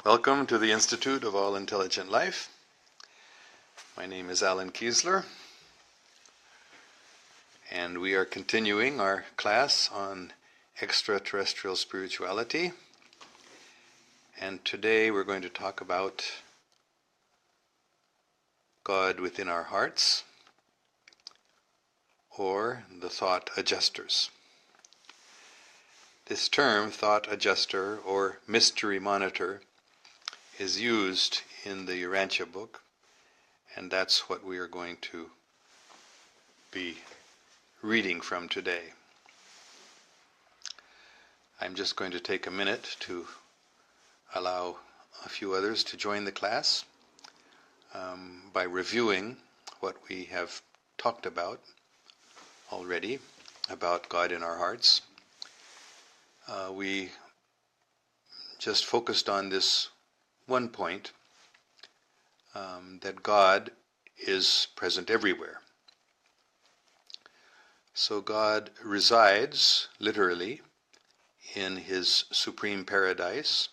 Welcome to the Institute of All Intelligent Life. My name is Alan Keislar, and we are continuing our class on extraterrestrial spirituality. And today we're going to talk about God within our hearts, or the thought adjusters. This term, thought adjuster or mystery monitor, is used in the Urantia Book, and that's what we are going to be reading from today. I'm just going to take a minute to allow a few others to join the class by reviewing what we have talked about already about God in our hearts. We just focused on this one point, that God is present everywhere. So God resides, literally, in His supreme paradise.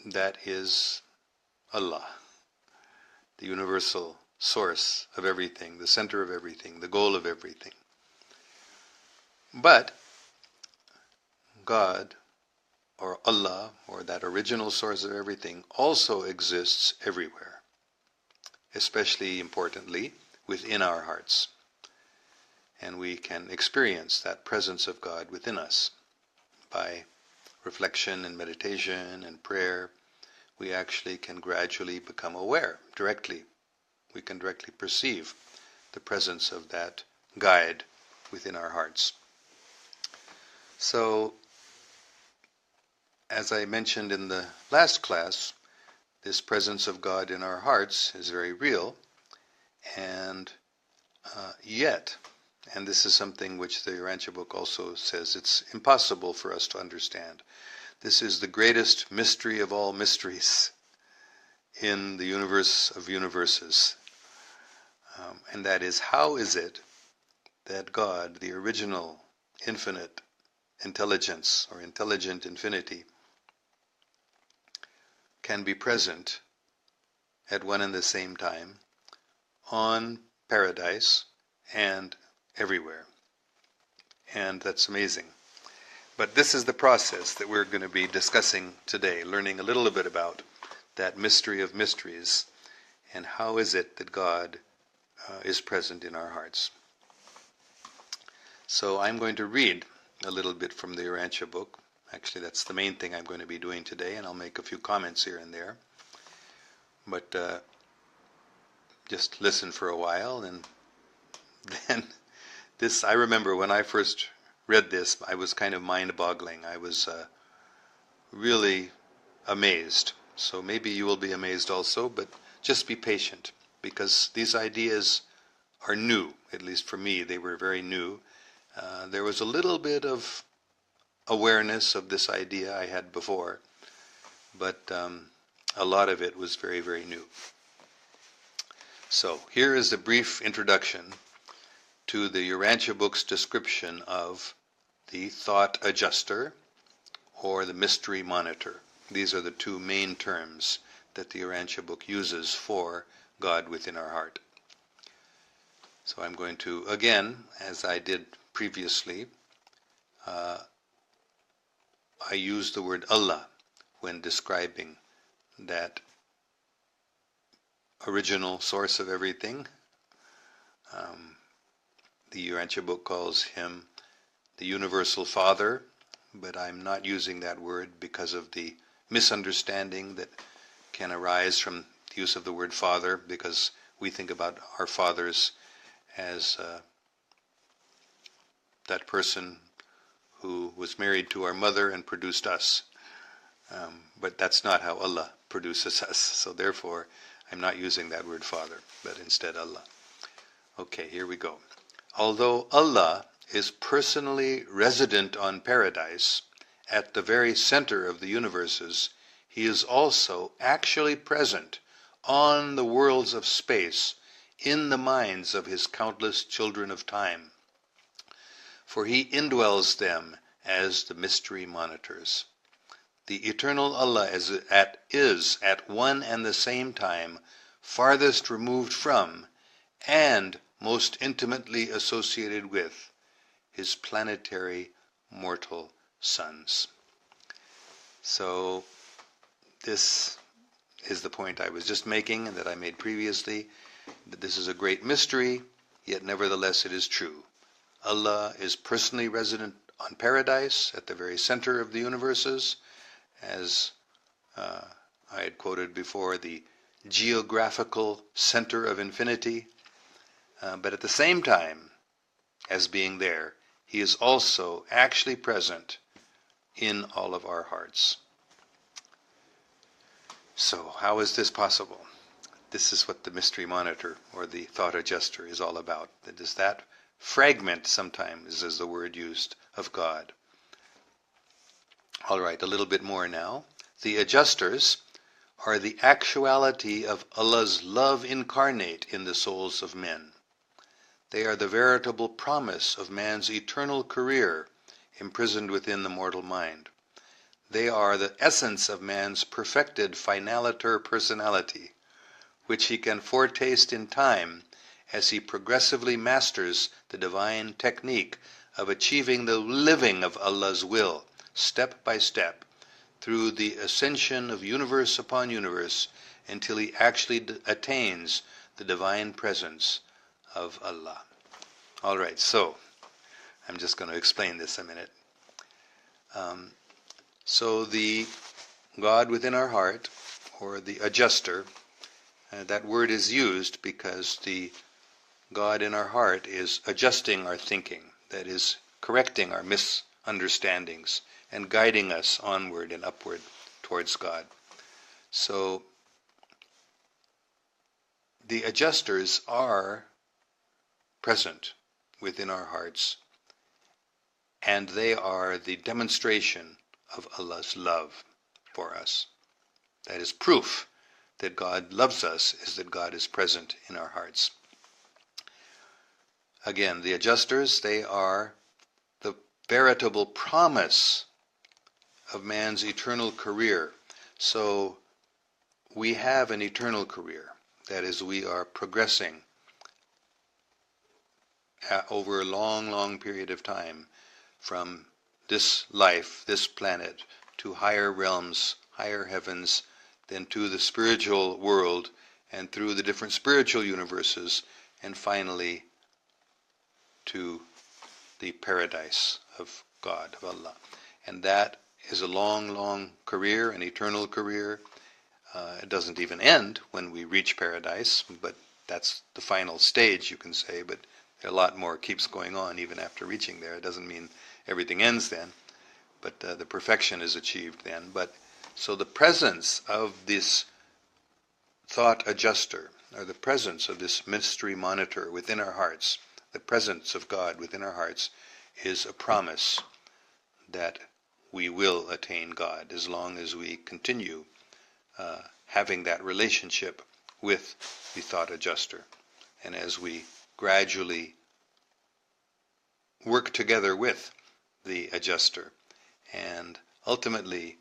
That is Allah, the universal source of everything, the center of everything, the goal of everything. But God, or Allah, or that original source of everything, also exists everywhere, especially importantly within our hearts. And we can experience that presence of God within us by reflection and meditation and prayer. We actually can gradually become aware directly. We can directly perceive the presence of that guide within our hearts. So, as I mentioned in the last class, this presence of God in our hearts is very real, and yet, and this is something which the Urantia Book also says, it's impossible for us to understand. This is the greatest mystery of all mysteries in the universe of universes. And that is, how is it that God, the original infinite intelligence or intelligent infinity, can be present at one and the same time on paradise and everywhere. And that's amazing. But this is the process that we're going to be discussing today, learning a little bit about that mystery of mysteries and how is it that God is present in our hearts. So I'm going to read a little bit from the Urantia Book. Actually, that's the main thing I'm going to be doing today, and I'll make a few comments here and there. But just listen for a while, and then this, I remember when I first read this, I was kind of mind-boggling. I was really amazed. So maybe you will be amazed also, but just be patient, because these ideas are new. At least for me, they were very new. There was a little bit of awareness of this idea I had before, but a lot of it was very, very new. So here is a brief introduction to the Urantia Book's description of the thought adjuster or the mystery monitor. These are the two main terms that the Urantia Book uses for God within our heart. So I'm going to, again, as I did previously, I use the word Allah when describing that original source of everything. The Urantia Book calls Him the Universal Father, but I'm not using that word because of the misunderstanding that can arise from the use of the word Father, because we think about our fathers as that person who was married to our mother and produced us. But that's not how Allah produces us. So therefore, I'm not using that word Father, but instead Allah. Okay, here we go. Although Allah is personally resident on paradise, at the very center of the universes, He is also actually present on the worlds of space, in the minds of His countless children of time. For He indwells them as the mystery monitors. The eternal Allah is at one and the same time farthest removed from and most intimately associated with his planetary mortal sons. So this is the point I was just making and that I made previously, that this is a great mystery, yet nevertheless it is true. Allah is personally resident on paradise at the very center of the universes, as I had quoted before, the geographical center of infinity. But at the same time as being there, he is also actually present in all of our hearts. So how is this possible? This is what the mystery monitor or the thought adjuster is all about. That is that fragment, sometimes is the word used, of God. All right, a little bit more now. The adjusters are the actuality of Allah's love incarnate in the souls of men. They are the veritable promise of man's eternal career imprisoned within the mortal mind. They are the essence of man's perfected finaliter personality, which he can foretaste in time as he progressively masters the divine technique of achieving the living of Allah's will, step by step, through the ascension of universe upon universe, until he actually attains the divine presence of Allah. All right, so I'm just going to explain this a minute. So the God within our heart, or the adjuster, that word is used because the God in our heart is adjusting our thinking, that is, correcting our misunderstandings and guiding us onward and upward towards God. So the adjusters are present within our hearts, and they are the demonstration of Allah's love for us. That is proof that God loves us, is that God is present in our hearts. Again, the adjusters, they are the veritable promise of man's eternal career. So we have an eternal career. That is, we are progressing over a long, long period of time from this life, this planet, to higher realms, higher heavens, then to the spiritual world, and through the different spiritual universes, and finally to the paradise of God, of Allah. And that is a long, long career, an eternal career. It doesn't even end when we reach paradise, but that's the final stage, you can say, but a lot more keeps going on even after reaching there. It doesn't mean everything ends then, but the perfection is achieved then. But so the presence of this thought adjuster, or the presence of this mystery monitor within our hearts, the presence of God within our hearts, is a promise that we will attain God as long as we continue having that relationship with the thought adjuster. And as we gradually work together with the adjuster, and ultimately,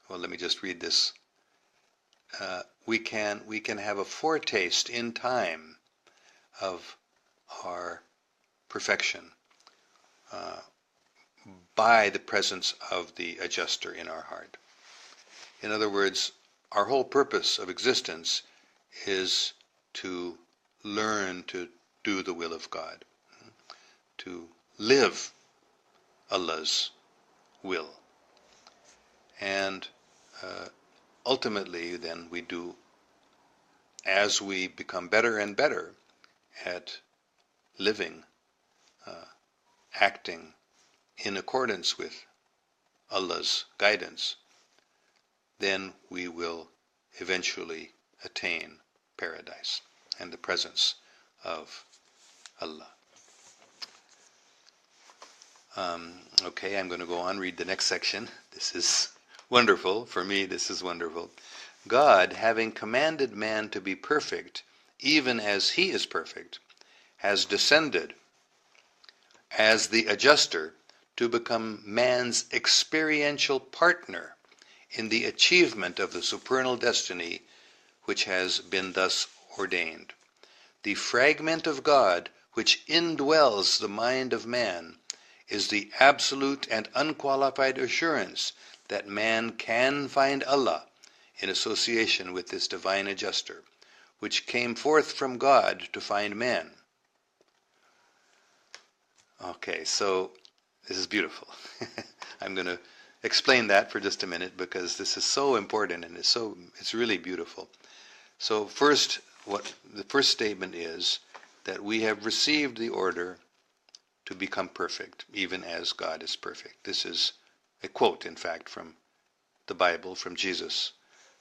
well, let me just read this. We can have a foretaste in time of our perfection by the presence of the adjuster in our heart. In other words, our whole purpose of existence is to learn to do the will of God, to live Allah's will. And ultimately, then, we do, as we become better and better at living, acting in accordance with Allah's guidance, then we will eventually attain paradise and the presence of Allah. Okay, I'm going to go on, read the next section. This is wonderful. For me, this is wonderful. God, having commanded man to be perfect, even as he is perfect, has descended as the adjuster to become man's experiential partner in the achievement of the supernal destiny which has been thus ordained. The fragment of God which indwells the mind of man is the absolute and unqualified assurance that man can find Allah in association with this divine adjuster, which came forth from God to find man. Okay, so this is beautiful. I'm going to explain that for just a minute because this is so important and it's really beautiful. So first, the first statement is that we have received the order to become perfect, even as God is perfect. This is a quote, in fact, from the Bible, from Jesus,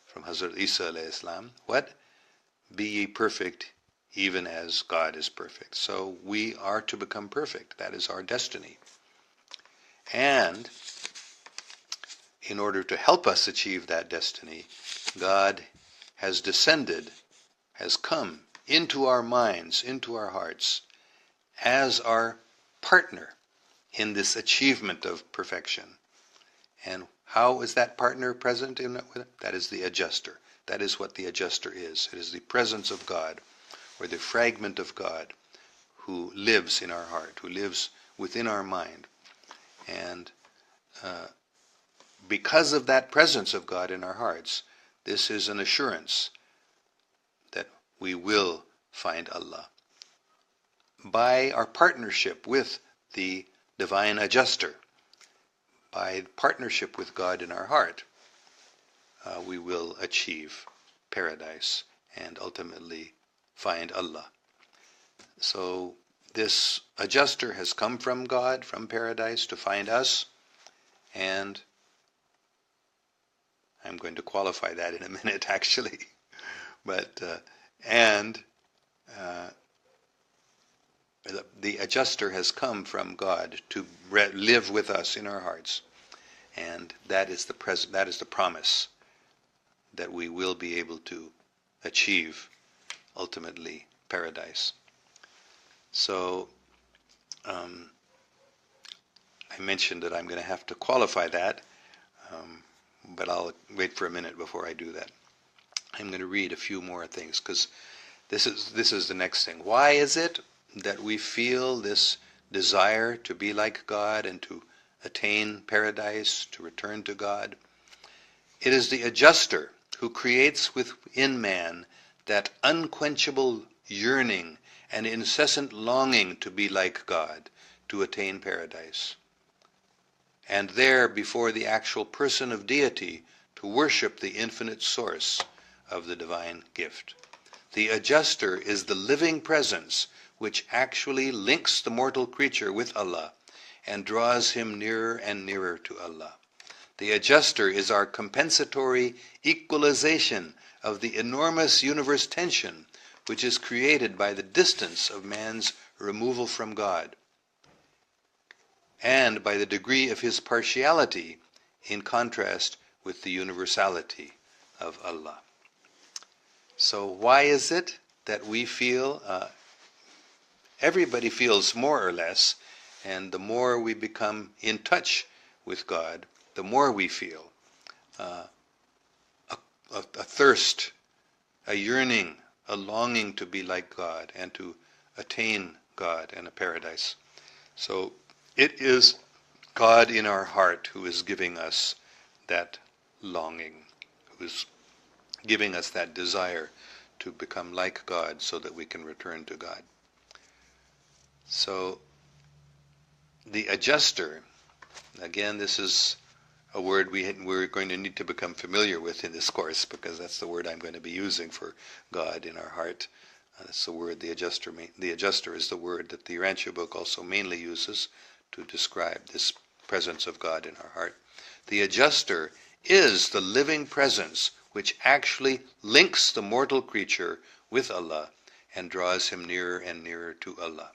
from Hazrat Isa alayhi salam. What? Be ye perfect, even as God is perfect. So we are to become perfect. That is our destiny. And in order to help us achieve that destiny, God has descended, has come into our minds, into our hearts, as our partner in this achievement of perfection. And how is that partner present in it? That is the adjuster. That is what the adjuster is. It is the presence of God, or the fragment of God, who lives in our heart, who lives within our mind. And because of that presence of God in our hearts, this is an assurance that we will find Allah. By our partnership with the divine adjuster, by partnership with God in our heart, we will achieve paradise and ultimately find Allah. So this adjuster has come from God, from paradise, to find us, and I'm going to qualify that in a minute, actually. But the adjuster has come from God to live with us in our hearts, and that is the promise that we will be able to achieve ultimately paradise. So I mentioned that I'm going to have to qualify that, but I'll wait for a minute before I do that. I'm going to read a few more things because this is the next thing. Why is it that we feel this desire to be like God and to attain paradise, to return to God? It is the adjuster who creates within man that unquenchable yearning and incessant longing to be like God, to attain paradise. And there, before the actual person of deity, to worship the infinite source of the divine gift. The adjuster is the living presence which actually links the mortal creature with Allah and draws him nearer and nearer to Allah. The adjuster is our compensatory equalization of the enormous universe tension which is created by the distance of man's removal from God and by the degree of his partiality in contrast with the universality of Allah. So why is it that we feel, everybody feels more or less, and the more we become in touch with God, the more we feel a thirst, a yearning, a longing to be like God and to attain God and a paradise. So it is God in our heart who is giving us that longing, who is giving us that desire to become like God so that we can return to God. So the adjuster, again, this is a word we're going to need to become familiar with in this course, because that's the word I'm going to be using for God in our heart. That's the word the adjuster. The adjuster is the word that the Urantia Book also mainly uses to describe this presence of God in our heart. The adjuster is the living presence which actually links the mortal creature with Allah and draws him nearer and nearer to Allah.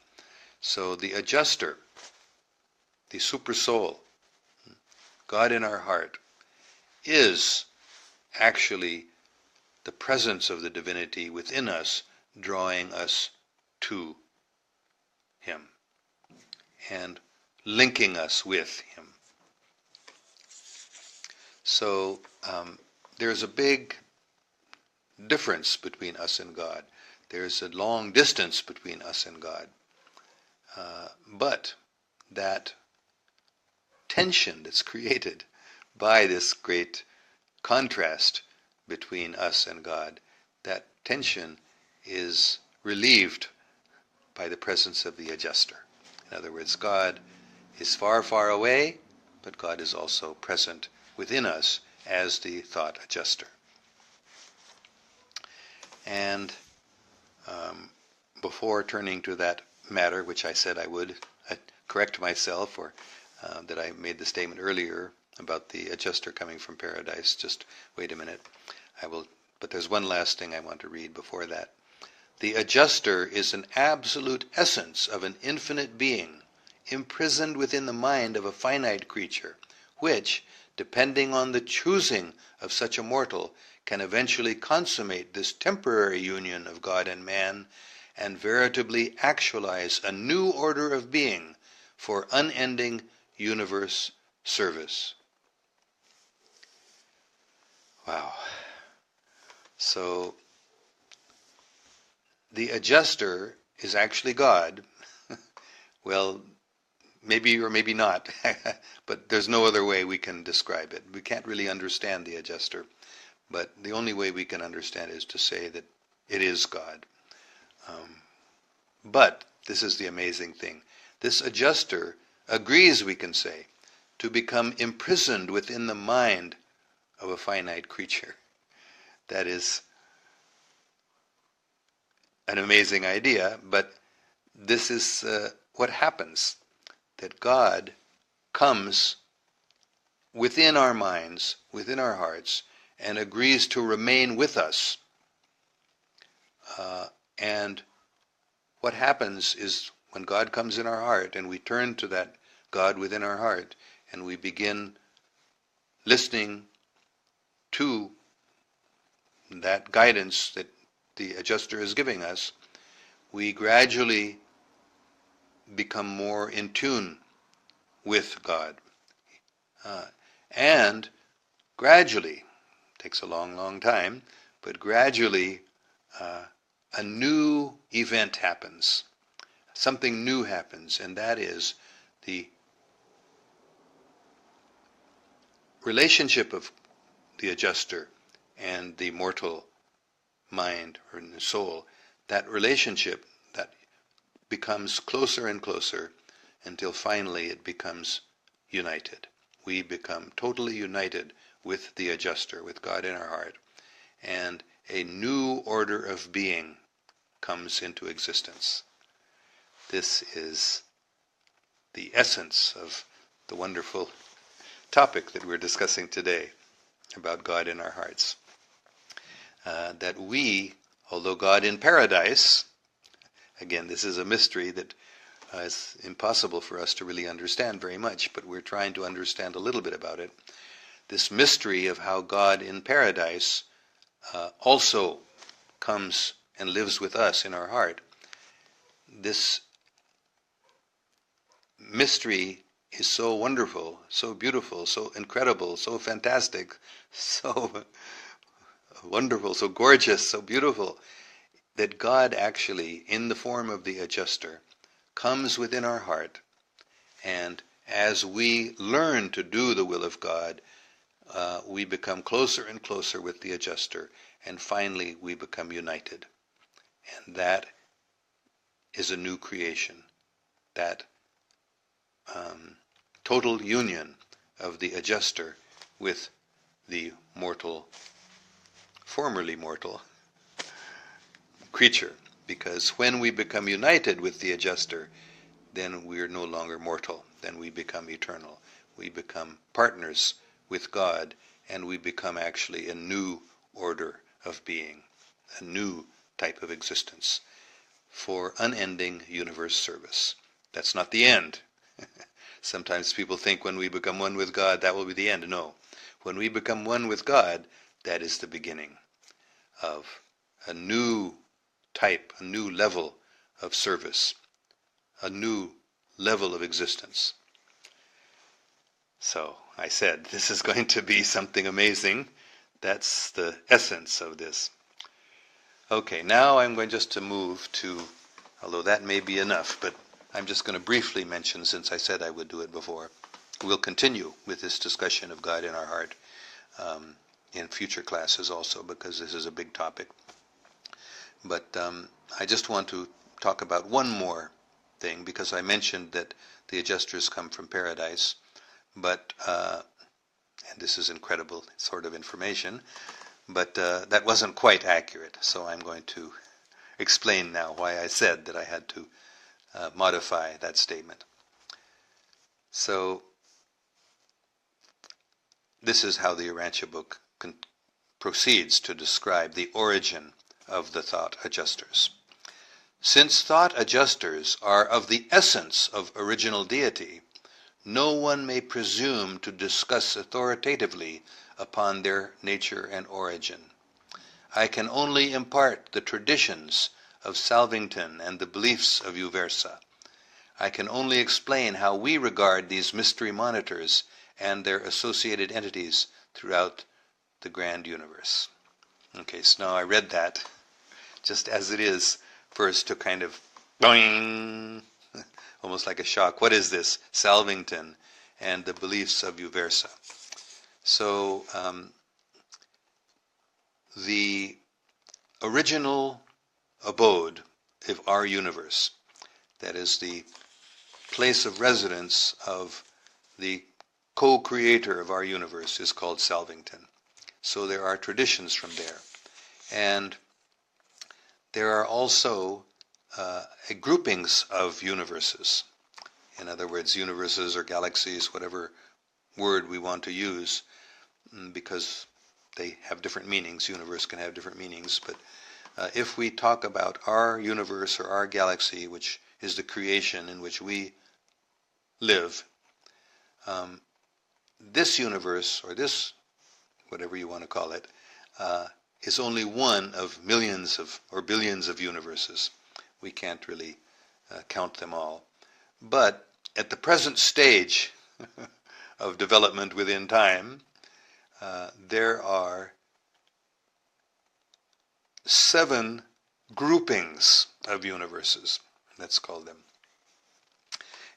So the adjuster, the Supersoul, God in our heart, is actually the presence of the divinity within us, drawing us to Him and linking us with Him. So there's a big difference between us and God. There's a long distance between us and God. But that tension that's created by this great contrast between us and God, that tension is relieved by the presence of the adjuster. In other words, God is far, far away, but God is also present within us as the thought adjuster. And before turning to that matter, which I said I would correct myself, or that I made the statement earlier about the adjuster coming from paradise, just wait a minute. But there's one last thing I want to read before that. The adjuster is an absolute essence of an infinite being, imprisoned within the mind of a finite creature, which, depending on the choosing of such a mortal, can eventually consummate this temporary union of God and man, and veritably actualize a new order of being for unending universe service. Wow. So, the adjuster is actually God. Well, maybe or maybe not, but there's no other way we can describe it. We can't really understand the adjuster, but the only way we can understand is to say that it is God. But this is the amazing thing. This adjuster agrees, we can say, to become imprisoned within the mind of a finite creature. That is an amazing idea, but this is what happens, that God comes within our minds, within our hearts, and agrees to remain with us. And what happens is when God comes in our heart and we turn to that God within our heart and we begin listening to that guidance that the adjuster is giving us, we gradually become more in tune with God. And gradually, takes a long, long time, but gradually a new event happens. Something new happens, and that is the relationship of the adjuster and the mortal mind or the soul. That relationship that becomes closer and closer until finally it becomes united. We become totally united with the adjuster, with God in our heart, and a new order of being comes into existence. This is the essence of the wonderful topic that we're discussing today about God in our hearts. That we, although God in paradise, again, this is a mystery that is impossible for us to really understand very much, but we're trying to understand a little bit about it. This mystery of how God in paradise also comes and lives with us in our heart. This mystery is so wonderful, so beautiful, so incredible, so fantastic, so wonderful, so gorgeous, so beautiful, that God actually, in the form of the adjuster, comes within our heart, and as we learn to do the will of God, we become closer and closer with the adjuster, and finally we become united. And that is a new creation, that total union of the adjuster with the mortal, formerly mortal creature. Because when we become united with the adjuster, then we are no longer mortal, then we become eternal. We become partners with God, and we become actually a new order of being, a new type of existence for unending universe service. That's not the end. Sometimes people think when we become one with God, that will be the end. No. When we become one with God, that is the beginning of a new type, a new level of service, a new level of existence. So I said, this is going to be something amazing. That's the essence of this. Okay, now I'm going just to move to, although that may be enough, but I'm just going to briefly mention, since I said I would do it before, we'll continue with this discussion of God in our heart in future classes also, because this is a big topic. But I just want to talk about one more thing, because I mentioned that the adjusters come from paradise, but, and this is incredible sort of information, but that wasn't quite accurate, so I'm going to explain now why I said that I had to modify that statement. So this is how the Urantia Book proceeds to describe the origin of the thought adjusters. Since thought adjusters are of the essence of original deity, no one may presume to discuss authoritatively upon their nature and origin. I can only impart the traditions of Salvington and the beliefs of Uversa. I can only explain how we regard these mystery monitors and their associated entities throughout the grand universe. Okay, so now I read that just as it is, first to kind of boing, almost like a shock. What is this? Salvington and the beliefs of Uversa. So the original abode of our universe, that is the place of residence of the co-creator of our universe, is called Salvington. So there are traditions from there. And there are also groupings of universes. In other words, universes or galaxies, whatever word we want to use, because they have different meanings. Universe can have different meanings. But if we talk about our universe or our galaxy, which is the creation in which we live, this universe, or this, whatever you want to call it, is only one of millions of or billions of universes. We can't really count them all. But at the present stage of development within time, there are 7 groupings of universes, let's call them.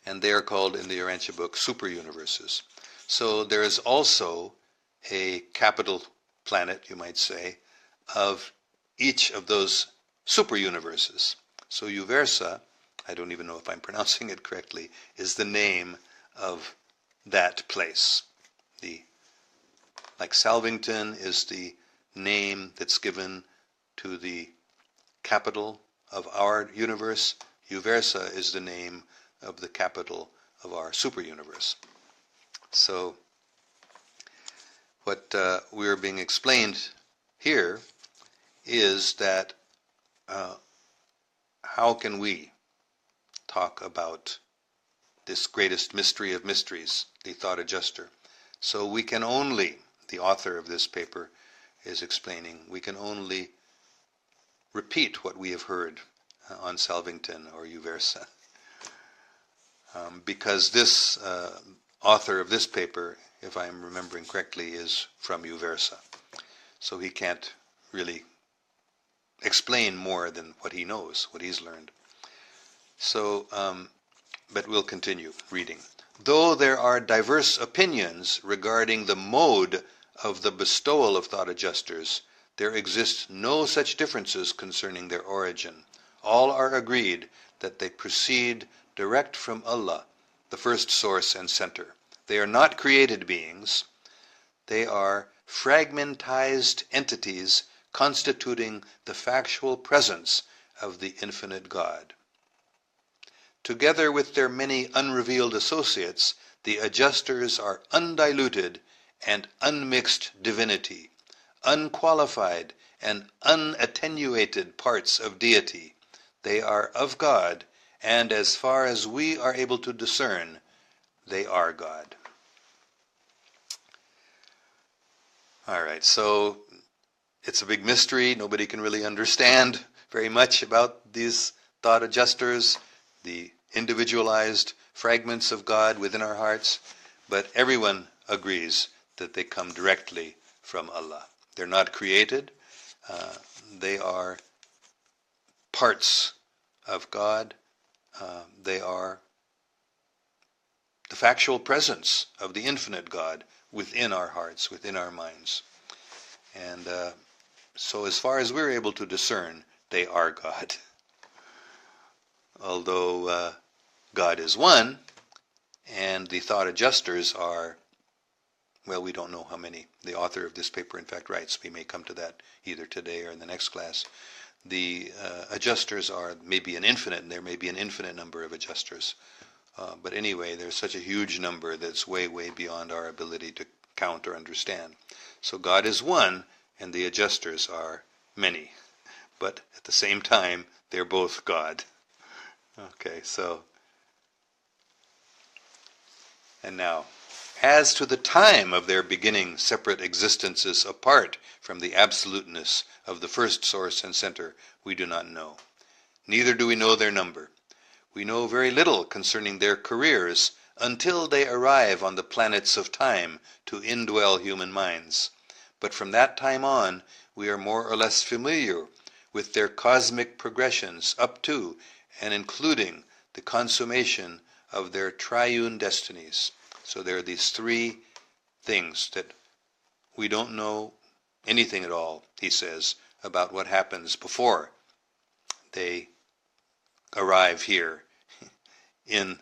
And they are called in the Urantia Book super universes. So there is also a capital planet, you might say, of each of those super universes. So Uversa, I don't even know if I'm pronouncing it correctly, is the name of that place. Like Salvington is the name that's given to the capital of our universe, Uversa is the name of the capital of our super universe. So what we are being explained here is that how can we talk about this greatest mystery of mysteries, the thought adjuster? So we can only, the author of this paper is explaining, we can only repeat what we have heard on Salvington or Uversa. Because this author of this paper, if I'm remembering correctly, is from Uversa. So he can't really explain more than what he knows, what he's learned. So, but we'll continue reading. Though there are diverse opinions regarding the mode of the bestowal of thought adjusters, there exist no such differences concerning their origin. All are agreed that they proceed direct from Allah, the first source and center. They are not created beings. They are fragmentized entities constituting the factual presence of the infinite God. Together with their many unrevealed associates, the adjusters are undiluted and unmixed divinity, unqualified and unattenuated parts of deity. They are of God, and as far as we are able to discern, they are God. All right, so it's a big mystery. Nobody can really understand very much about these thought adjusters, the individualized fragments of God within our hearts. but everyone agrees that they come directly from Allah. They're not created. They are parts of God. They are the factual presence of the infinite God within our hearts, within our minds. And so as far as we're able to discern, they are God. Although God is one, and the thought adjusters are, well, we don't know how many. The author of this paper, in fact, writes. We may come to that either today or in the next class. The adjusters are maybe an infinite, and there may be an infinite number of adjusters. But anyway, there's such a huge number that's way, way beyond our ability to count or understand. So God is one, and the adjusters are many. But at the same time, they're both God. Okay, so, and now, as to the time of their beginning separate existences apart from the absoluteness of the first source and center, we do not know. Neither do we know their number. We know very little concerning their careers until they arrive on the planets of time to indwell human minds. But from that time on, we are more or less familiar with their cosmic progressions up to and including the consummation of their triune destinies. So there are these three things that we don't know anything at all, he says, about what happens before they arrive here in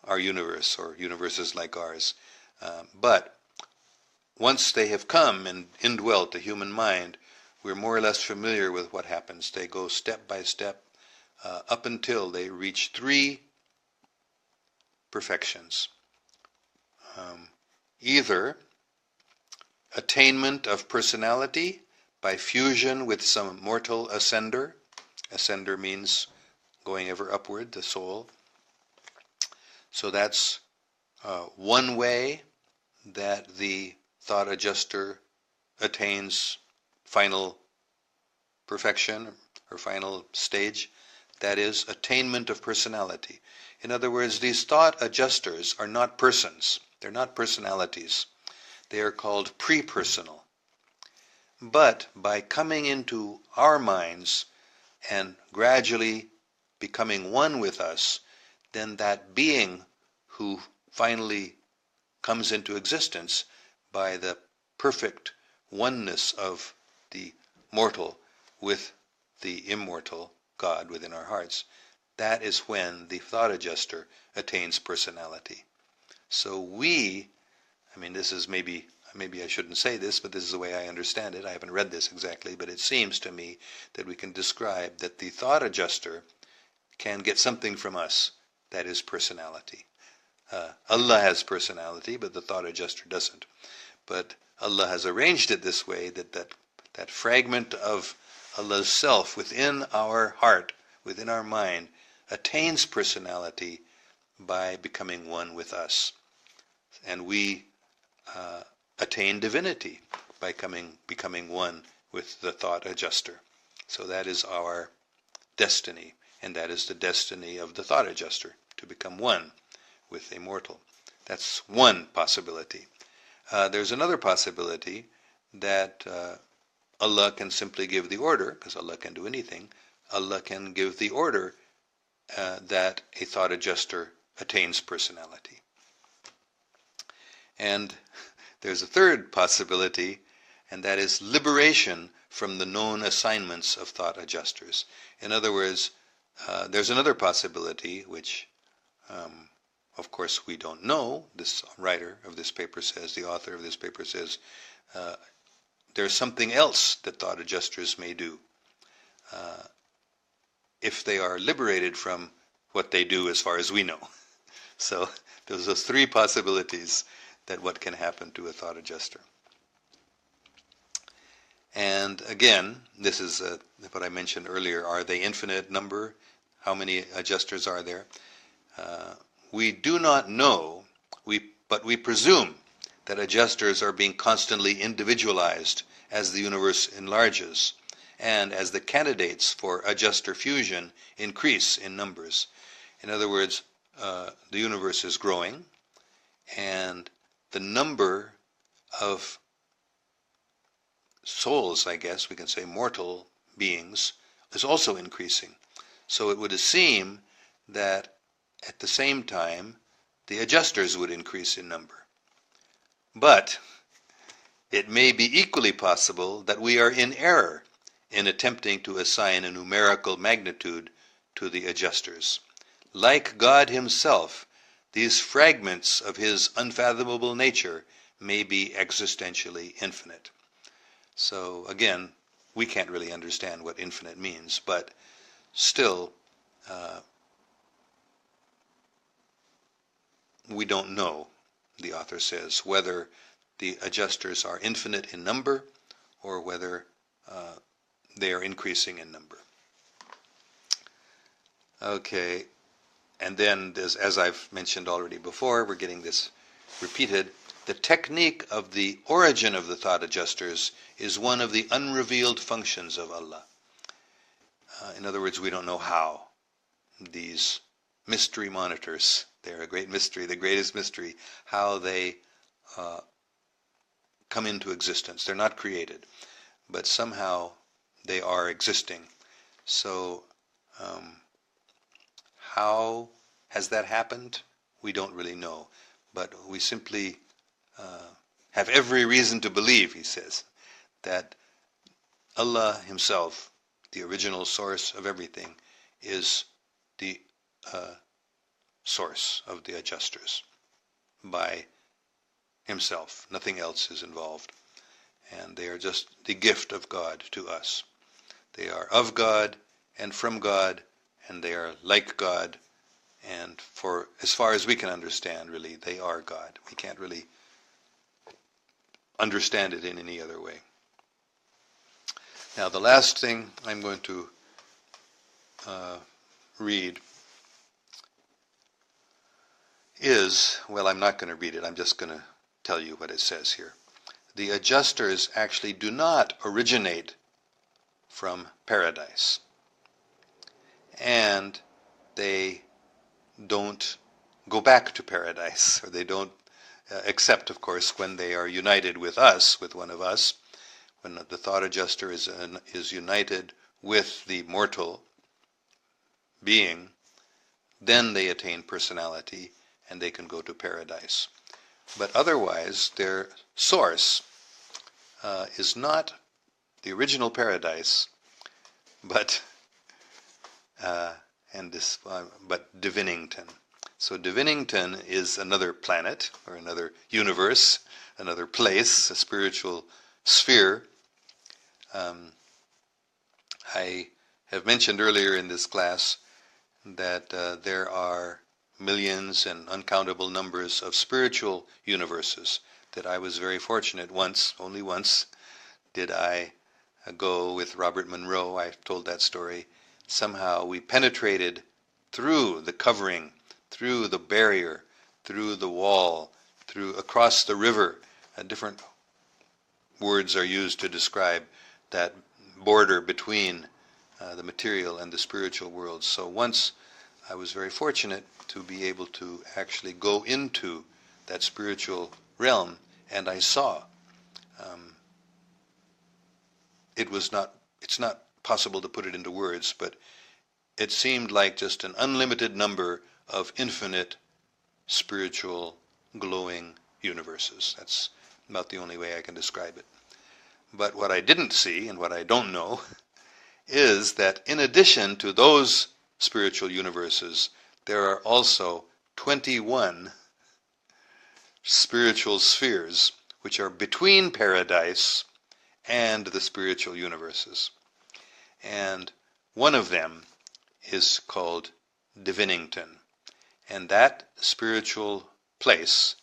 our universe, or universes like ours. But once they have come and indwelt the human mind, we're more or less familiar with what happens. They go step by step up until they reach three perfections. Either attainment of personality by fusion with some mortal ascender. Ascender means going ever upward, the soul. So that's one way that the thought adjuster attains final perfection or final stage. That is attainment of personality. In other words, these thought adjusters are not persons. They're not personalities. They are called pre-personal. But by coming into our minds and gradually becoming one with us, then that being who finally comes into existence by the perfect oneness of the mortal with the immortal God within our hearts, that is when the thought adjuster attains personality. So this is maybe I shouldn't say this, but this is the way I understand it. I haven't read this exactly, but it seems to me that we can describe that the thought adjuster can get something from us that is personality. Allah has personality, but the thought adjuster doesn't. But Allah has arranged it this way that fragment of Allah's self within our heart, within our mind, attains personality by becoming one with us. And we attain divinity by becoming one with the thought adjuster. So that is our destiny, and that is the destiny of the thought adjuster, to become one with a mortal. That's one possibility. There's another possibility that Allah can simply give the order, because Allah can do anything. Allah can give the order that a thought adjuster attains personality. And there's a third possibility, and that is liberation from the known assignments of thought adjusters. In other words, there's another possibility, which, of course, we don't know. This writer of this paper says, the author of this paper says, there's something else that thought adjusters may do if they are liberated from what they do as far as we know. So there's those three possibilities that what can happen to a thought adjuster. And again, this is what I mentioned earlier. Are they infinite number? How many adjusters are there? We do not know, but we presume that adjusters are being constantly individualized as the universe enlarges and as the candidates for adjuster fusion increase in numbers. In other words, the universe is growing, and the number of souls, I guess we can say mortal beings, is also increasing. So it would seem that at the same time the adjusters would increase in number. But it may be equally possible that we are in error in attempting to assign a numerical magnitude to the adjusters. Like God himself, these fragments of his unfathomable nature may be existentially infinite. So again, we can't really understand what infinite means, but still, we don't know, the author says, whether the adjusters are infinite in number or whether they are increasing in number. Okay, and then as I've mentioned already before, we're getting this repeated. The technique of the origin of the thought adjusters is one of the unrevealed functions of Allah. In other words, we don't know how these mystery monitors, they're a great mystery, the greatest mystery, how they come into existence. They're not created, but somehow they are existing. So how has that happened? We don't really know, but we simply have every reason to believe, he says, that Allah himself, the original source of everything, is the source of the adjusters by himself. Nothing else is involved. And they are just the gift of God to us. They are of God and from God, and they are like God, and for as far as we can understand, really, they are God. We can't really understand it in any other way. Now, the last thing I'm going to read is, well, I'm not going to read it, I'm just going to tell you what it says here. The adjusters actually do not originate from paradise, and they don't go back to paradise, or they don't except, of course, when they are united with us, with one of us. When the thought adjuster is united with the mortal being, then they attain personality and they can go to paradise. But otherwise, their source is not the original paradise, but Divinington. So Divinington is another planet, or another universe, another place, a spiritual sphere. I have mentioned earlier in this class that there are millions and uncountable numbers of spiritual universes, that I was very fortunate once, only once, did I go with Robert Monroe. I've told that story. Somehow we penetrated through the covering, through the barrier, through the wall, across the river. Different words are used to describe that border between the material and the spiritual world. So once I was very fortunate to be able to actually go into that spiritual realm, and I saw. It's not possible to put it into words, but it seemed like just an unlimited number of infinite spiritual glowing universes. That's about the only way I can describe it. But what I didn't see, and what I don't know, is that in addition to those spiritual universes, there are also 21 spiritual spheres which are between paradise and the spiritual universes. And one of them is called Divinington. And that spiritual place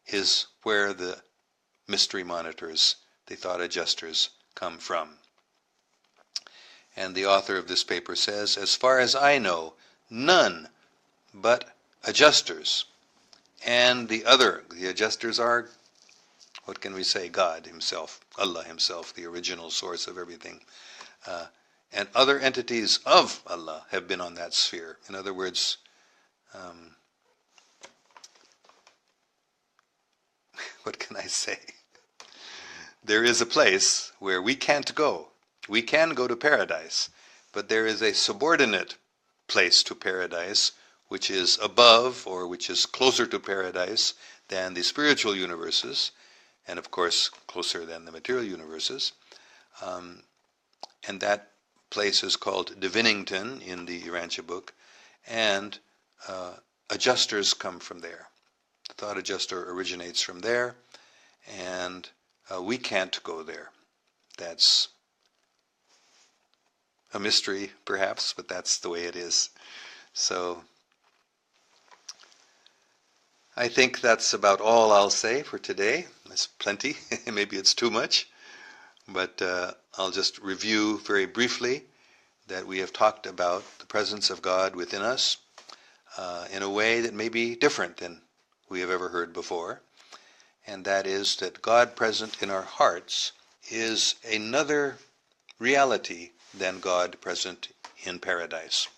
is where the mystery monitors, the thought adjusters, come from. And the author of this paper says, as far as I know, none but adjusters. And the adjusters are, what can we say, God himself, Allah himself, the original source of everything. And other entities of Allah have been on that sphere. In other words, say. There is a place where we can't go. We can go to paradise, but there is a subordinate place to paradise, which is above, or which is closer to paradise than the spiritual universes, and of course closer than the material universes. And that place is called Divinity in the Urantia Book, and adjusters come from there. The thought adjuster originates from there, and we can't go there. That's a mystery, perhaps, but that's the way it is. So I think that's about all I'll say for today. That's plenty. Maybe it's too much. But I'll just review very briefly that we have talked about the presence of God within us in a way that may be different than we have ever heard before. And that is that God present in our hearts is another reality than God present in paradise.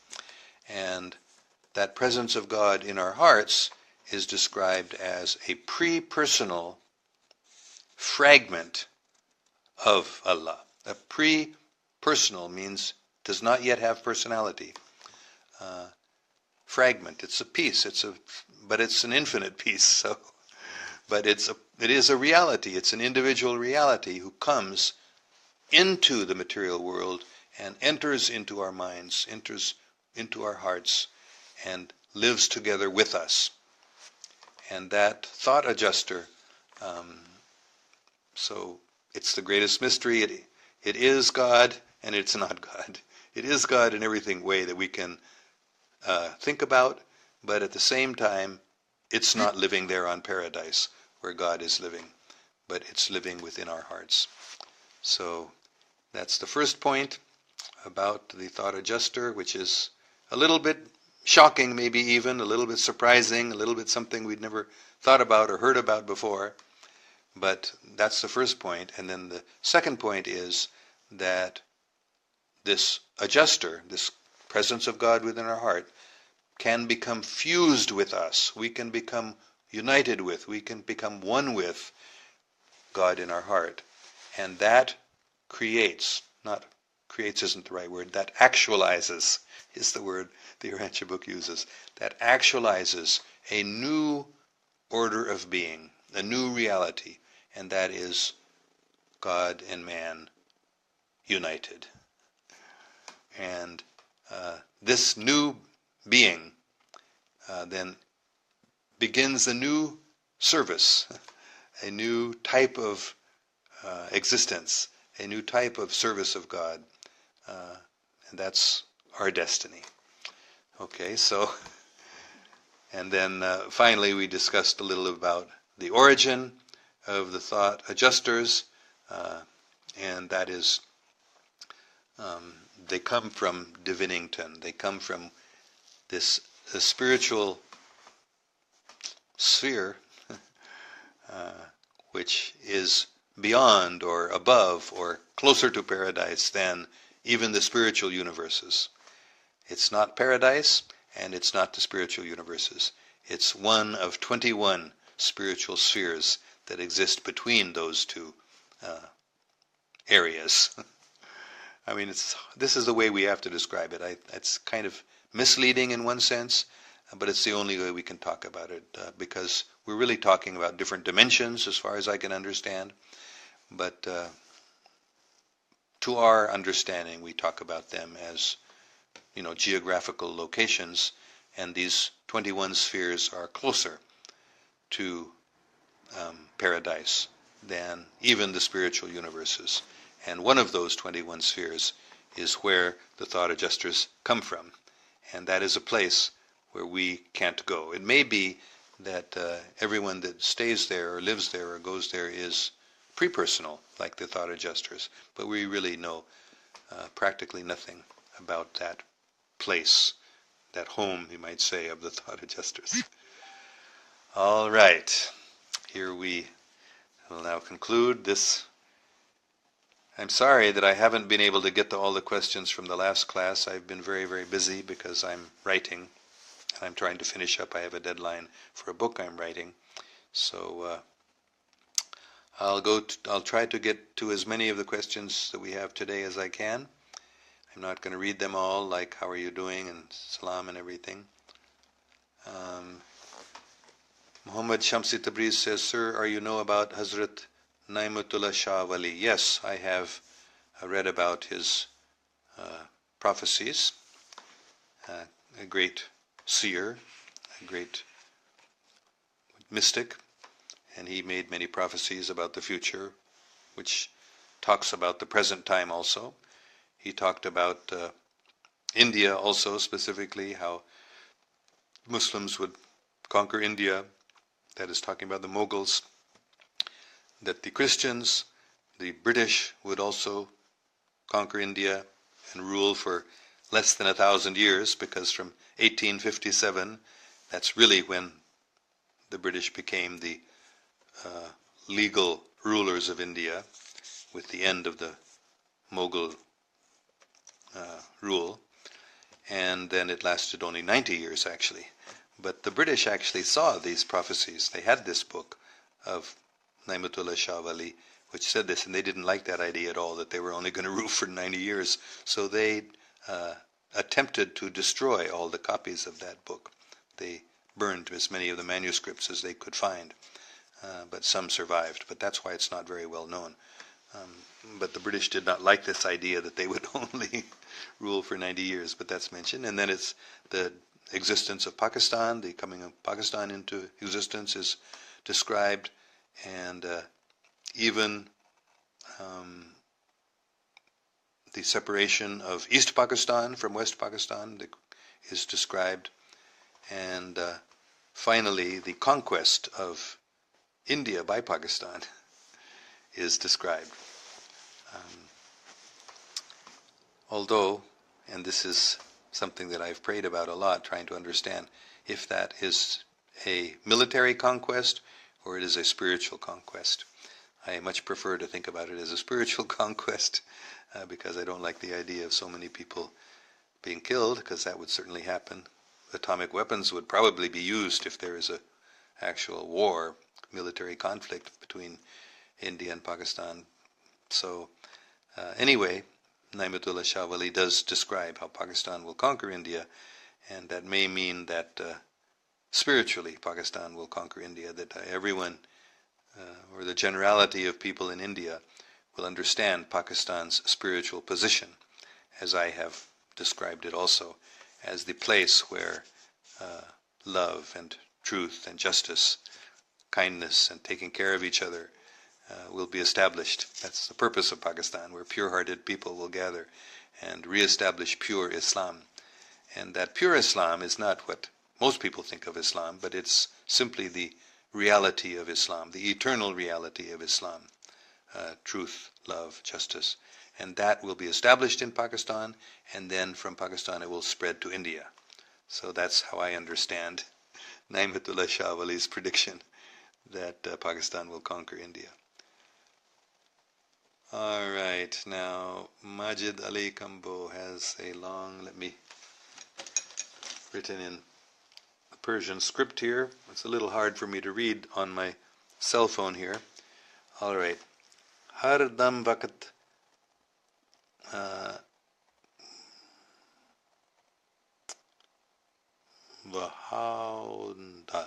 And that presence of God in our hearts is described as a pre-personal fragment of Allah. A pre-personal means does not yet have personality. Fragment, it's a piece, but it's an infinite piece. So, but it is a reality. It's an individual reality who comes into the material world and enters into our minds, enters into our hearts, and lives together with us. And that thought adjuster, so it's the greatest mystery. It is God, and it's not God. It is God in everything way that we can think about, but at the same time, it's not living there on paradise where God is living, but it's living within our hearts. So that's the first point about the thought adjuster, which is a little bit shocking, maybe even, a little bit surprising, a little bit something we'd never thought about or heard about before. But that's the first point. And then the second point is that this adjuster, this presence of God within our heart, can become fused with us. We can become united with, we can become one with God in our heart. And that creates, not creates isn't the right word, that actualizes is the word the Urantia Book uses. That actualizes a new order of being, a new reality, and that is God and man united. And this new being then begins a new service, a new type of existence, a new type of service of God, and that's our destiny. Okay, so, and then finally we discussed a little about the origin of the thought adjusters, and that is they come from Divinity. They come from this spiritual sphere which is beyond or above or closer to paradise than even the spiritual universes. It's not paradise, and it's not the spiritual universes. It's one of 21 spiritual spheres that exist between those two areas. I mean, this is the way we have to describe it. It's kind of misleading in one sense, but it's the only way we can talk about it, because we're really talking about different dimensions as far as I can understand. But to our understanding, we talk about them as, geographical locations, and these 21 spheres are closer to paradise than even the spiritual universes. And one of those 21 spheres is where the thought adjusters come from. And that is a place where we can't go. It may be that everyone that stays there or lives there or goes there is pre-personal, like the thought adjusters, but we really know practically nothing about that place, that home, you might say, of the thought adjusters. All right, here we will now conclude this. I'm sorry that I haven't been able to get to all the questions from the last class. I've been very, very busy because I'm writing, and I'm trying to finish up. I have a deadline for a book I'm writing. So I'll try to get to as many of the questions that we have today as I can. I'm not going to read them all, like how are you doing and salam and everything. Muhammad Shamsi Tabriz says, Sir, are you know about Hazrat Naimatullah Shah Wali? Yes, I have read about his prophecies. A great seer, a great mystic, and he made many prophecies about the future, which talks about the present time also. He talked about India also, specifically, how Muslims would conquer India. That is talking about the Mughals. That the Christians, the British, would also conquer India and rule for less than 1,000 years, because from 1857, that's really when the British became the legal rulers of India, with the end of the Mughal rule. And then it lasted only 90 years, actually. But the British actually saw these prophecies. They had this book of Naimatullah Shah Wali, which said this, and they didn't like that idea at all, that they were only going to rule for 90 years. So they attempted to destroy all the copies of that book. They burned as many of the manuscripts as they could find, but some survived. But that's why it's not very well known. But the British did not like this idea that they would only rule for 90 years, but that's mentioned. And then it's the existence of Pakistan, the coming of Pakistan into existence is described, and even the separation of East Pakistan from West Pakistan is described, and finally the conquest of India by Pakistan is described. Although, and this is something that I've prayed about a lot, trying to understand if that is a military conquest or it is a spiritual conquest. I much prefer to think about it as a spiritual conquest, because I don't like the idea of so many people being killed, because that would certainly happen. Atomic weapons would probably be used if there is a actual war, military conflict between India and Pakistan. So anyway, Naimatullah Shah Wali does describe how Pakistan will conquer India, and that may mean that spiritually Pakistan will conquer India, that everyone, or the generality of people in India, will understand Pakistan's spiritual position, as I have described it also, as the place where love and truth and justice, kindness and taking care of each other will be established. That's the purpose of Pakistan, where pure-hearted people will gather and re-establish pure Islam. And that pure Islam is not what most people think of Islam, but it's simply the reality of Islam, the eternal reality of Islam, truth, love, justice. And that will be established in Pakistan, and then from Pakistan it will spread to India. So that's how I understand Naimatullah Shah Wali's prediction that Pakistan will conquer India. All right, now Majid Ali Kambo has a long, written in the Persian script here. It's a little hard for me to read on my cell phone here. All right. Har dam waqt ਵਹਾਉਂਦਾ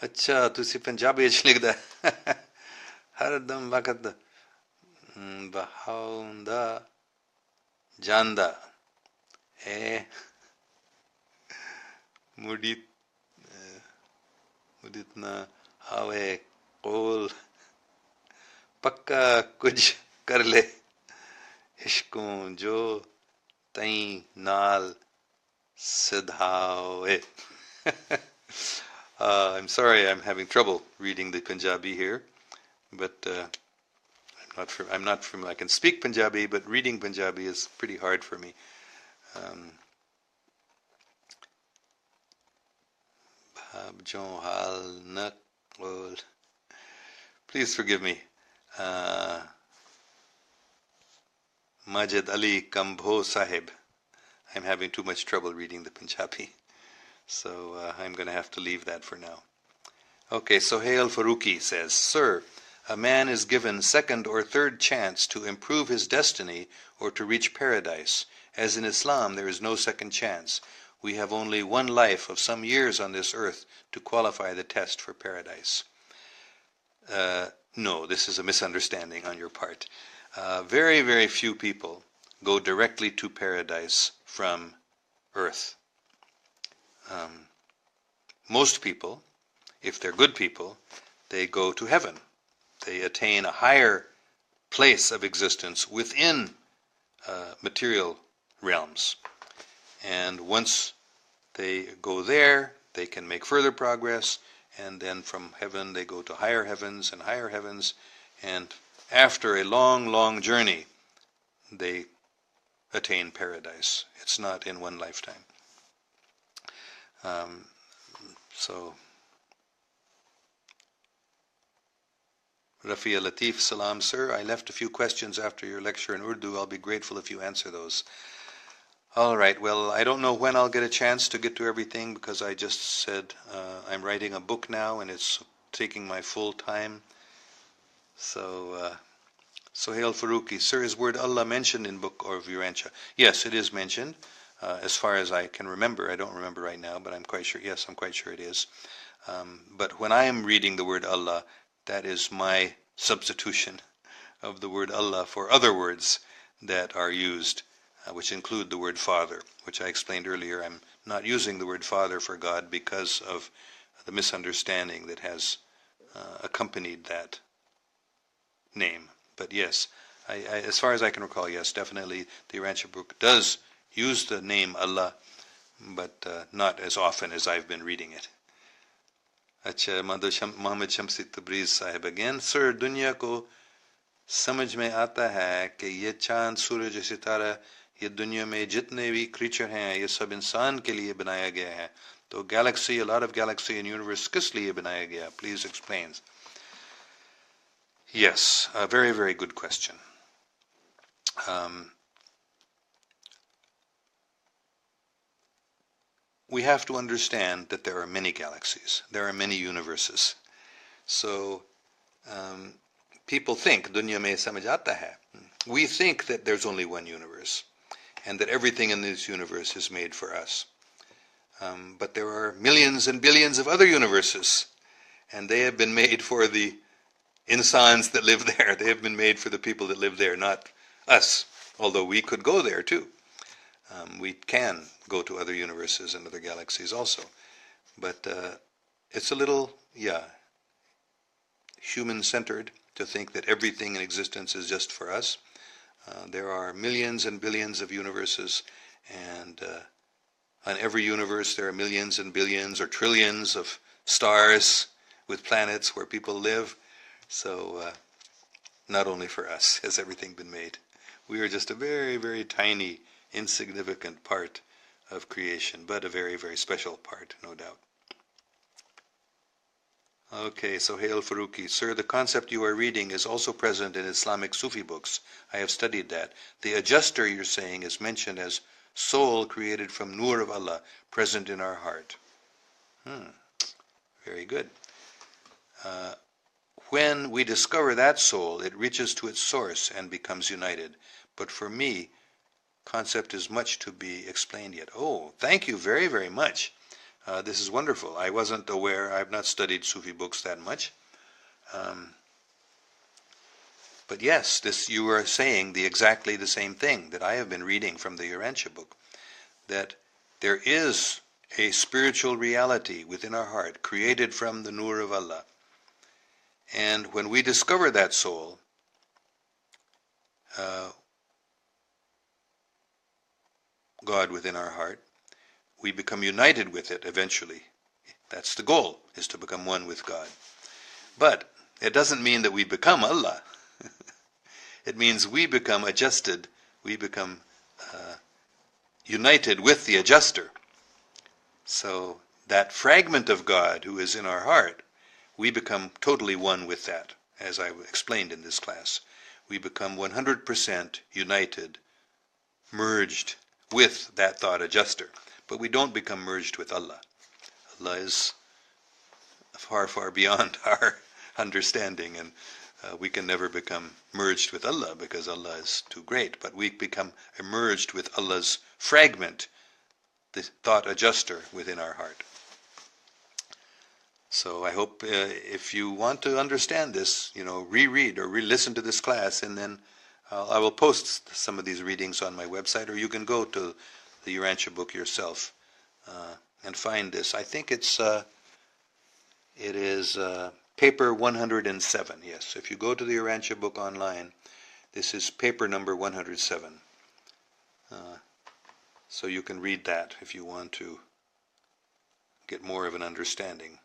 ਅੱਛਾ ਤੁਸੀਂ ਪੰਜਾਬੀ ਵਿੱਚ ਲਿਖਦਾ ਹਰ ਦਮ ਵਕਤ ਵਹਾਉਂਦਾ ਜਾਂਦਾ ਹੈ ਮੁੜਿਤ ਨਾ ਆਵੇ ਕੋਲ ਪੱਕਾ ਕੁਝ ਕਰ ਲੈ ਇਸ਼ਕੋਂ ਜੋ ਤਈ ਨਾਲ ਸਿਧਾਵੇ. I'm sorry, I'm having trouble reading the Punjabi here, but I'm not from. I can speak Punjabi, but reading Punjabi is pretty hard for me. Please forgive me. Majid Ali Kambho Sahib. I'm having too much trouble reading the Punjabi, so I'm going to have to leave that for now. Okay, Sohail Faruqi says, Sir, a man is given second or third chance to improve his destiny or to reach paradise. As in Islam, there is no second chance. We have only one life of some years on this earth to qualify the test for paradise. No, this is a misunderstanding on your part. Very, very few people go directly to paradise from earth. Most people, if they're good people, they go to heaven. They attain a higher place of existence within material realms. And once they go there, they can make further progress, and then from heaven they go to higher heavens, and after a long, long journey, they attain paradise. It's not in one lifetime. So, Rafia Latif, salam, sir. I left a few questions after your lecture in Urdu. I'll be grateful if you answer those. All right, well, I don't know when I'll get a chance to get to everything because I just said I'm writing a book now and it's taking my full time. So, Sohail Faruqi, sir, is word Allah mentioned in book of Urantia? Yes, it is mentioned. As far as I can remember, I don't remember right now, but I'm quite sure, yes, I'm quite sure it is. But when I am reading the word Allah, that is my substitution of the word Allah for other words that are used, which include the word Father, which I explained earlier. I'm not using the word Father for God because of the misunderstanding that has accompanied that name. But yes, as far as I can recall, yes, definitely the Urantia Book does use the name Allah, but not as often as I've been reading it. अच्छा, Muhammad Shamsi Tabriz Sahib again. Sir, दुनिया को समझ में आता है कि ये चांद, सूरज, सितारा, ये दुनिया में जितने भी creature हैं, ये सब इंसान के लिए बनाया गया है. तो galaxy, a lot of galaxy and universe, किस लिए बनाया गया? Please explain. Yes, a very, very good question. We have to understand that there are many galaxies. There are many universes. So, people think, dunya mein samajh aata hai. We think that there's only one universe, and that everything in this universe is made for us. But there are millions and billions of other universes, and they have been made for the insans that live there. They have been made for the people that live there, not us, although we could go there too. We can go to other universes and other galaxies also. But it's a little, human-centered to think that everything in existence is just for us. There are millions and billions of universes, and on every universe there are millions and billions or trillions of stars with planets where people live. So not only for us has everything been made. We are just a very, very tiny, insignificant part of creation, but a very, very special part, no doubt. Okay, Sohail Faruqi, sir, the concept you are reading is also present in Islamic Sufi books. I have studied that. The adjuster you're saying is mentioned as soul created from Nur of Allah, present in our heart. Very good. When we discover that soul, it reaches to its source and becomes united. But for me, concept is much to be explained yet. Oh, thank you very, very much. This is wonderful. I wasn't aware. I've not studied Sufi books that much. But yes, this you are saying exactly the same thing that I have been reading from the Urantia Book, that there is a spiritual reality within our heart created from the Nur of Allah. And when we discover that soul, God within our heart, we become united with it eventually. That's the goal, is to become one with God. But it doesn't mean that we become Allah. It means we become adjusted, we become united with the adjuster. So that fragment of God who is in our heart, we become totally one with that, as I explained in this class. We become 100% united, merged with that thought adjuster. But we don't become merged with Allah. Allah is far, far beyond our understanding, and we can never become merged with Allah because Allah is too great, but we become merged with Allah's fragment, the thought adjuster within our heart. So I hope if you want to understand this, reread or re-listen to this class, and then I will post some of these readings on my website, or you can go to the Urantia book yourself and find this. I think it is paper 107. Yes, if you go to the Urantia book online, this is paper number 107. So you can read that if you want to get more of an understanding.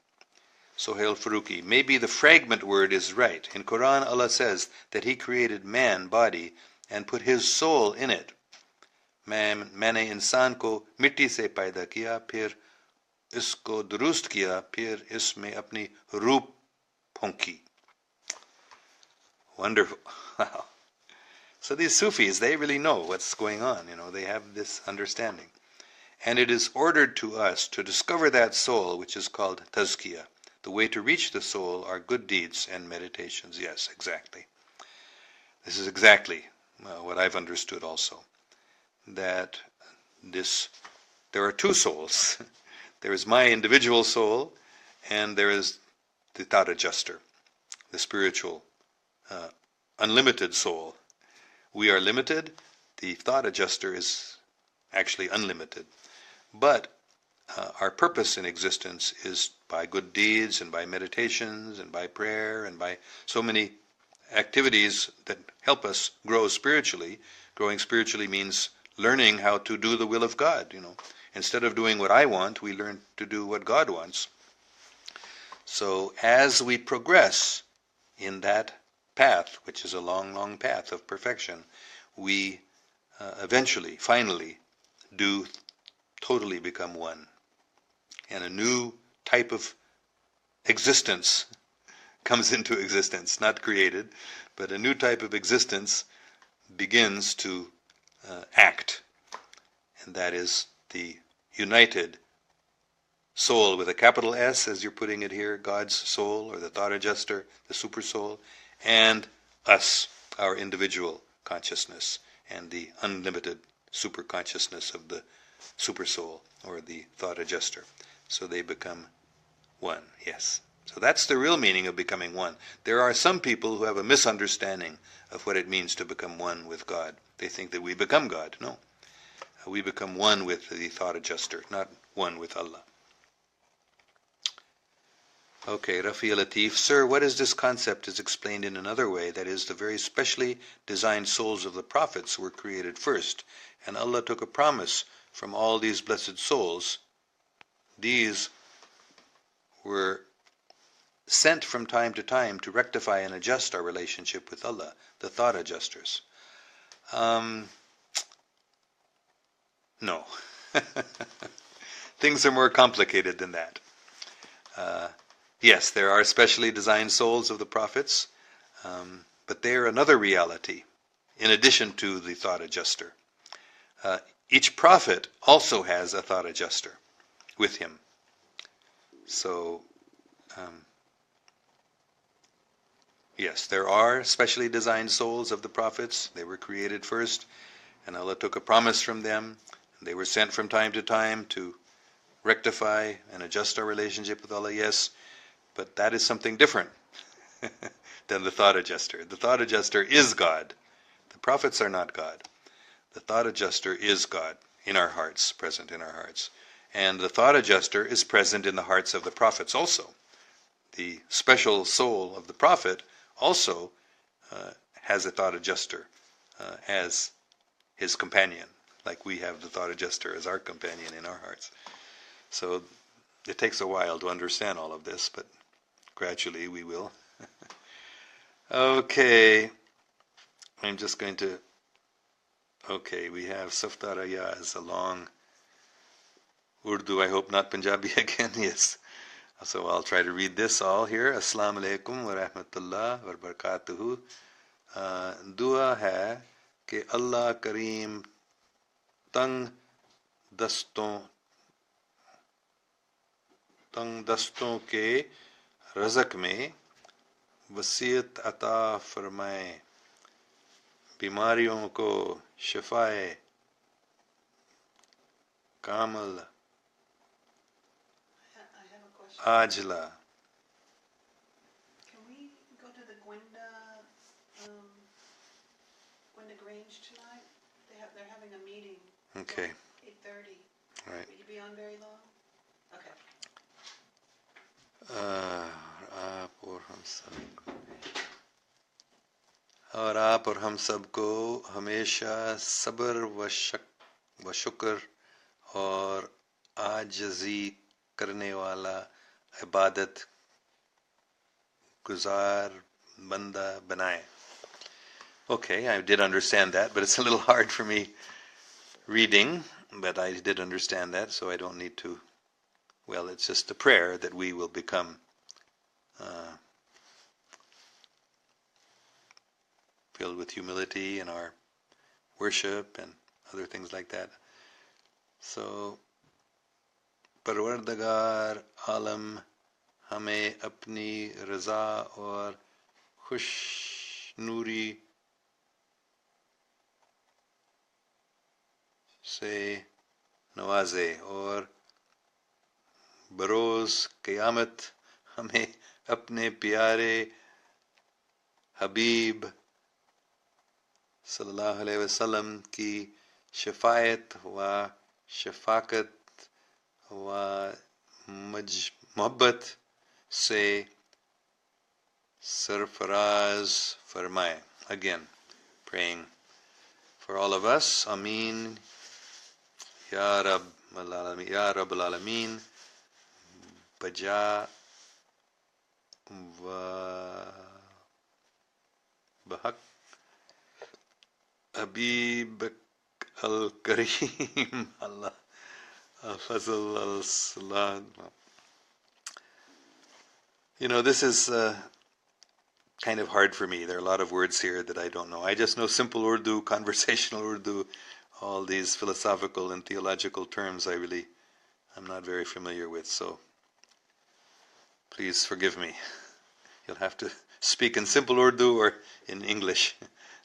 Sohail Faruqi, maybe the fragment word is right. In Quran, Allah says that He created man, body, and put His soul in it. मैंने इंसान को मिट्टी से पैदा किया, फिर इसको दुरुस्त किया, फिर इसमें अपनी रूप फूंकी. Wonderful. Wow. So these Sufis, they really know what's going on. They have this understanding. And it is ordered to us to discover that soul, which is called tazkiyah. The way to reach the soul are good deeds and meditations. Yes, exactly. This is exactly what I've understood also. That there are two souls. There is my individual soul, and there is the thought adjuster, the spiritual, unlimited soul. We are limited. The thought adjuster is actually unlimited. But our purpose in existence is by good deeds and by meditations and by prayer and by so many activities that help us grow spiritually. Growing spiritually means learning how to do the will of God. Instead of doing what I want, we learn to do what God wants. So as we progress in that path, which is a long, long path of perfection, we eventually, finally, do totally become one. And a new type of existence comes into existence, not created, but a new type of existence begins to act. And that is the united soul with a capital S, as you're putting it here, God's soul, or the thought adjuster, the Supersoul, and us, our individual consciousness, and the unlimited super consciousness of the Supersoul, or the thought adjuster. So they become one, yes. So that's the real meaning of becoming one. There are some people who have a misunderstanding of what it means to become one with God. They think that we become God. No. We become one with the thought adjuster, not one with Allah. Okay, Rafi Latif. Sir, what is this concept is explained in another way, that is, the very specially designed souls of the prophets were created first, and Allah took a promise from all these blessed souls. These were sent from time to time to rectify and adjust our relationship with Allah, the thought adjusters. No. Things are more complicated than that. Yes, there are specially designed souls of the prophets, but they are another reality in addition to the thought adjuster. Each prophet also has a thought adjuster with him. So, yes, there are specially designed souls of the prophets. They were created first, and Allah took a promise from them. They were sent from time to time to rectify and adjust our relationship with Allah, yes, but that is something different than the thought adjuster. The thought adjuster is God. The prophets are not God. The thought adjuster is God in our hearts, present in our hearts. And the thought adjuster is present in the hearts of the prophets also. The special soul of the prophet also has a thought adjuster as his companion, like we have the thought adjuster as our companion in our hearts. So it takes a while to understand all of this, but gradually we will. Okay, I'm just going to, okay, we have Saftaraya as a long Urdu, I hope not Punjabi again, yes. So I'll try to read this all here. Assalamu alaikum wa rahmatullah wa barakatuhu. Dua hai कि अल्लाह करीम तंग दस्तों के रज़क में वसीयत अता फरमाए, बीमारियों को शिफाए कामल आजला. Can we go to the Gwenda Grange tonight? They're having a meeting. Okay. 8:30. Right. Will you be on very long? Okay. और आप और हम सबको हमेशा सब्र व शुक्र और आजिज़ी करने वाला इबादत गुजार बंदा बनाए. Okay, I did understand that, but it's a little hard for me reading, but I did understand that, so I don't need to. Well, it's just a prayer that we will become filled with humility in our worship and other things like that. So, परवरदिगार आलम हमें अपनी रज़ा और खुशनूरी से नवाजे और बरोज़ क़यामत हमें अपने प्यारे हबीब सल्लल्लाहु अलैहि वसल्लम की शफ़ाअत व शफ़ाक़त व मोहब्बत से सरफराज फरमाए. Again, praying for all of us. Ameen. Ya Rabbal Alameen. Baja wa bahak Habib al-Kareem Allah al-Fazl al-Salam. You know, this is kind of hard for me. There are a lot of words here that I don't know. I just know simple Urdu, conversational Urdu, all these philosophical and theological terms I'm not very familiar with, so please forgive me. You'll have to speak in simple Urdu or in English.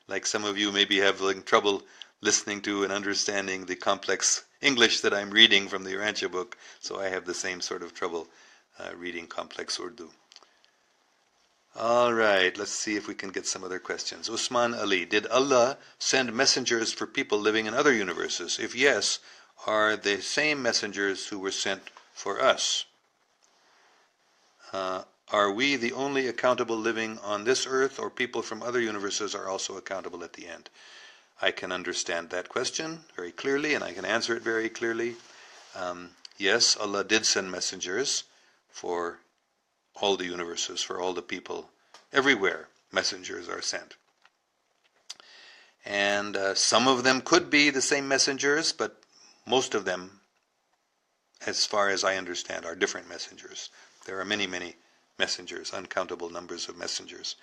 Like some of you maybe have trouble listening to and understanding the complex English that I'm reading from the Urantia book, so I have the same sort of trouble reading complex Urdu. All right, let's see if we can get some other questions. Usman Ali, did Allah send messengers for people living in other universes? If yes, are the same messengers who were sent for us? Are we the only accountable living on this earth, or people from other universes are also accountable at the end? I can understand that question very clearly, and I can answer it very clearly. Yes, Allah did send messengers for all the universes, for all the people. Everywhere, messengers are sent. And some of them could be the same messengers, but most of them, as far as I understand, are different messengers. There are many, many messengers, uncountable numbers of messengers.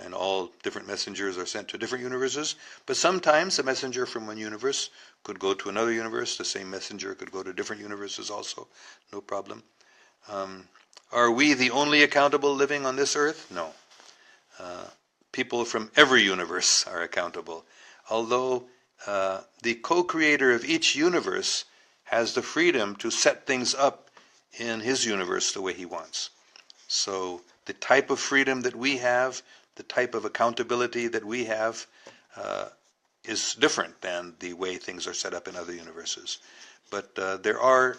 And all different messengers are sent to different universes. But sometimes a messenger from one universe could go to another universe. The same messenger could go to different universes also. No problem. Are we the only accountable living on this earth? No. People from every universe are accountable. Although the co-creator of each universe has the freedom to set things up in his universe the way he wants. So the type of freedom that we have, the type of accountability that we have is different than the way things are set up in other universes. But there are,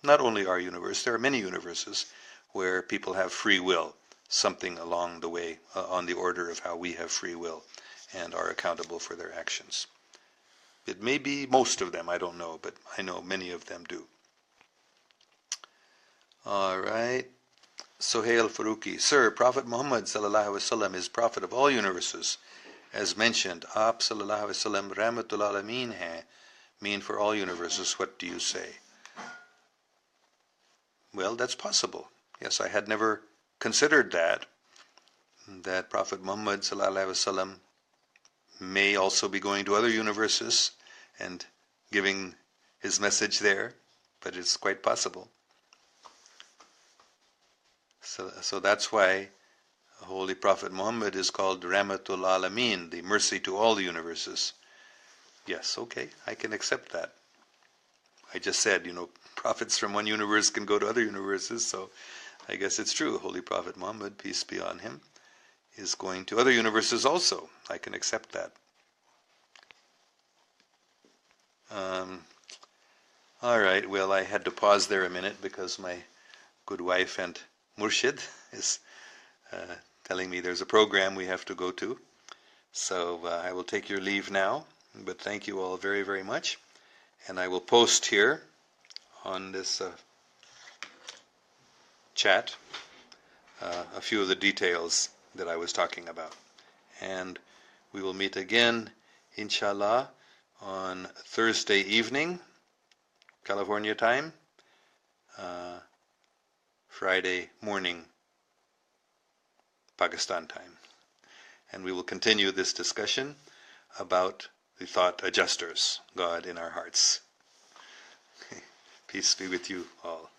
not only our universe, there are many universes where people have free will, something along the way, on the order of how we have free will and are accountable for their actions. It may be most of them, I don't know, but I know many of them do. All right. Sohail Faruqi, Sir, Prophet Muhammad sallallahu alaihi wasallam is Prophet of all universes. As mentioned, Aap sallallahu alaihi wasallam Rahmatul Alameen hai, mean for all universes. What do you say? Well, that's possible. Yes, I had never considered that Prophet Muhammad sallallahu alaihi wasallam may also be going to other universes and giving his message there, but it's quite possible. So that's why Holy Prophet Muhammad is called Rahmatul Alameen, the mercy to all the universes. Yes, okay, I can accept that. I just said, prophets from one universe can go to other universes, so I guess it's true. Holy Prophet Muhammad, peace be on him, is going to other universes also. I can accept that. All right, well, I had to pause there a minute because my good wife and Murshid is telling me there's a program we have to go to. So I will take your leave now, but thank you all very, very much. And I will post here on this chat a few of the details that I was talking about. And we will meet again, inshallah, on Thursday evening, California time, Friday morning, Pakistan time. And we will continue this discussion about the thought adjusters, God in our hearts. Peace be with you all.